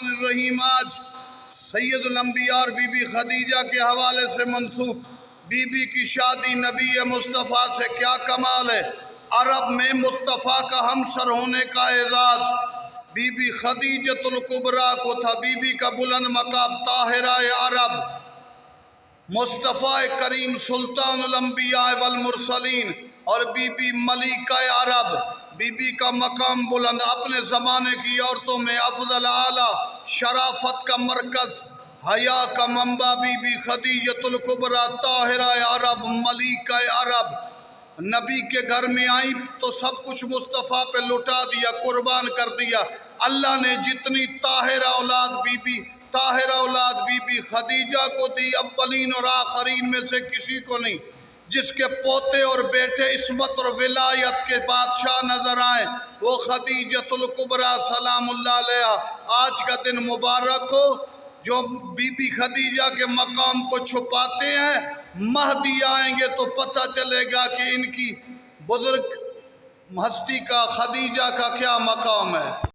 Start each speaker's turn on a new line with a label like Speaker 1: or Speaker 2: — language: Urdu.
Speaker 1: الرحمن الرحیم آج سید الانبیاء اور بی بی خدیجہ کے حوالے سے منسوب بی بی کی شادی نبی مصطفیٰ سے کیا کمال ہے۔ عرب میں مصطفیٰ کا ہمسر ہونے کا اعزاز بی بی خدیجۃ الکبریٰ کو تھا۔ بی بی کا بلند مقام طاہرہ عرب، مصطفیٰ کریم سلطان الانبیاء والمرسلین اور بی بی ملکہ عرب۔ بی بی کا مقام بلند، اپنے زمانے کی عورتوں میں افضل اعلیٰ، شرافت کا مرکز، حیا کا منبع بی بی خدیجۃ الکبریٰ طاہرہ عرب ملکہ عرب۔ نبی کے گھر میں آئیں تو سب کچھ مصطفیٰ پہ لٹا دیا، قربان کر دیا۔ اللہ نے جتنی طاہرہ اولاد بی بی خدیجہ کو دی، اولین اور آخرین میں سے کسی کو نہیں۔ جس کے پوتے اور بیٹے عصمت اور ولایت کے بادشاہ نظر آئیں وہ خدیجۃ الکبریٰ سلام اللہ علیہا۔ آج کا دن مبارک ہو۔ جو بی بی خدیجہ کے مقام کو چھپاتے ہیں، مہدی آئیں گے تو پتہ چلے گا کہ ان کی بزرگ ہستی کا، خدیجہ کا کیا مقام ہے۔